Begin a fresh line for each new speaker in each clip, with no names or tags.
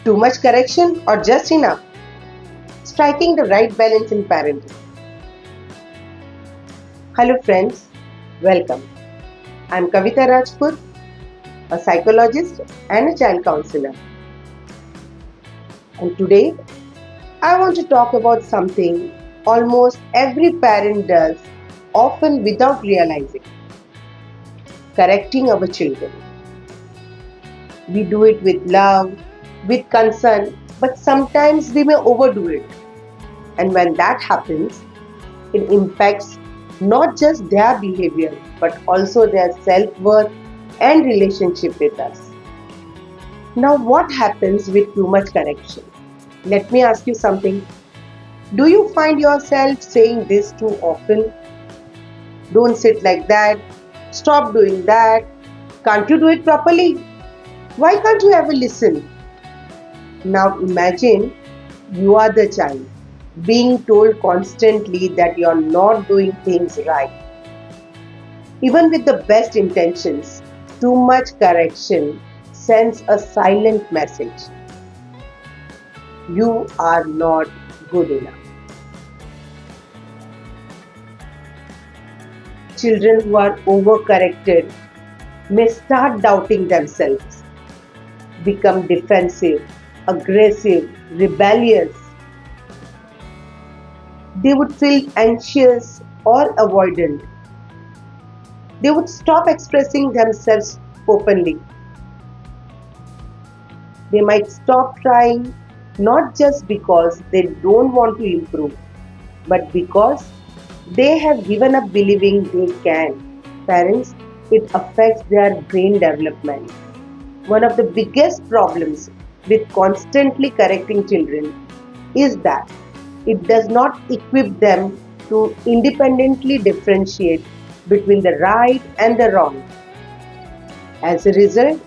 Too much correction or just enough? Striking the right balance in parenting. Hello friends, welcome. I'm Kavita Rajput, a psychologist and a child counselor. And today I want to talk about something almost every parent does, often without realizing. Correcting our children. We do it with love, with concern, but sometimes we may overdo it. And when that happens, it impacts not just their behavior but also their self-worth and relationship with us. Now, what happens with too much correction? Let me ask you something. Do you find yourself saying this too often? Don't sit like that. Stop doing that. Can't you do it properly? Why can't you ever listen? Now imagine you are the child being told constantly that you are not doing things right. Even with the best intentions, too much correction sends a silent message. You are not good enough. Children who are overcorrected may start doubting themselves, become defensive, aggressive, rebellious. They would feel anxious or avoidant. They would stop expressing themselves openly. They might stop trying, not just because they don't want to improve, but because they have given up believing they can. Parents, it affects their brain development. One of the biggest problems with constantly correcting children is that it does not equip them to independently differentiate between the right and the wrong. As a result,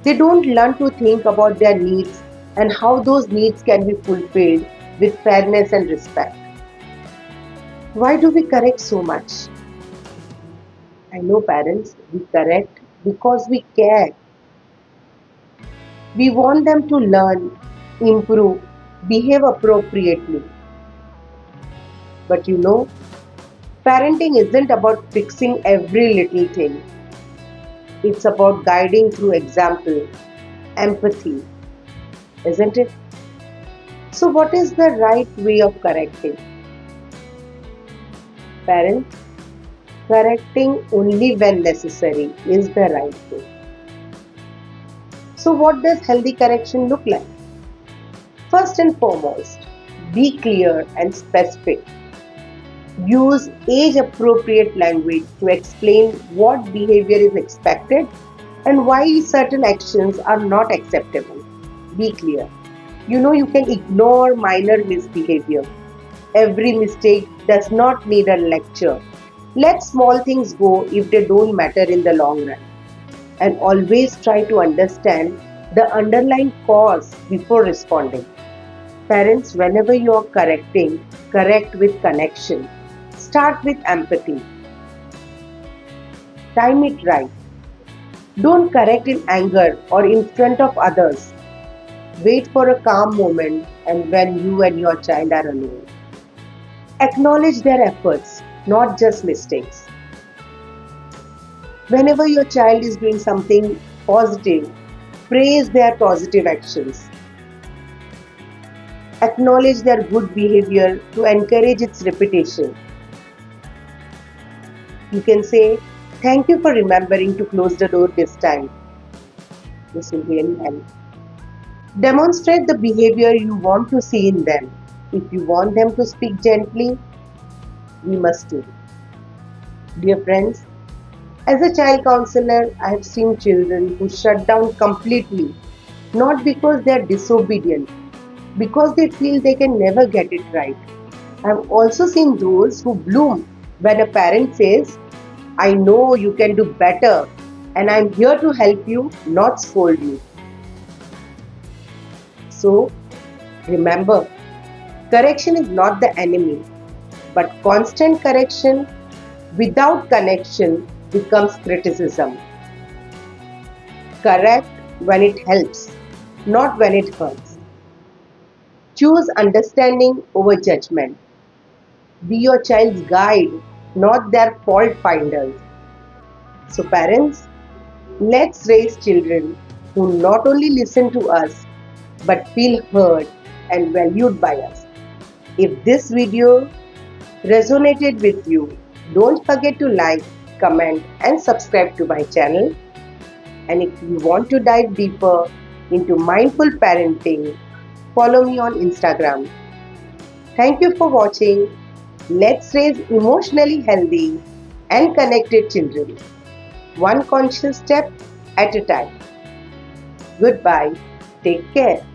they don't learn to think about their needs and how those needs can be fulfilled with fairness and respect. Why do we correct so much? I know parents, we correct because we care. We want them to learn, improve, behave appropriately. But parenting isn't about fixing every little thing. It's about guiding through example, empathy, isn't it? So what is the right way of correcting? Parents, correcting only when necessary is the right way. So what does healthy correction look like? First and foremost, be clear and specific. Use age-appropriate language to explain what behavior is expected and why certain actions are not acceptable. Be clear. You can ignore minor misbehavior. Every mistake does not need a lecture. Let small things go if they don't matter in the long run. And always try to understand the underlying cause before responding. Parents, whenever you are correcting, correct with connection. Start with empathy. Time it right. Don't correct in anger or in front of others. Wait for a calm moment and when you and your child are alone. Acknowledge their efforts, not just mistakes. Whenever your child is doing something positive, praise their positive actions. Acknowledge their good behavior to encourage its repetition. You can say, "Thank you for remembering to close the door this time." This will really help. Demonstrate the behavior you want to see in them. If you want them to speak gently, we must do. Dear friends, as a child counselor, I have seen children who shut down completely, not because they are disobedient, because they feel they can never get it right. I have also seen those who bloom when a parent says, "I know you can do better and I am here to help you, not scold you." So, remember, correction is not the enemy, but constant correction without connection becomes criticism. Correct when it helps, not when it hurts. Choose understanding over judgment. Be your child's guide, not their fault finders. So, parents, let's raise children who not only listen to us but feel heard and valued by us. If this video resonated with you, don't forget to like, comment, and subscribe to my channel. And if you want to dive deeper into mindful parenting, follow me on Instagram. Thank you for watching. Let's raise emotionally healthy and connected children, one conscious step at a time. Goodbye. Take care.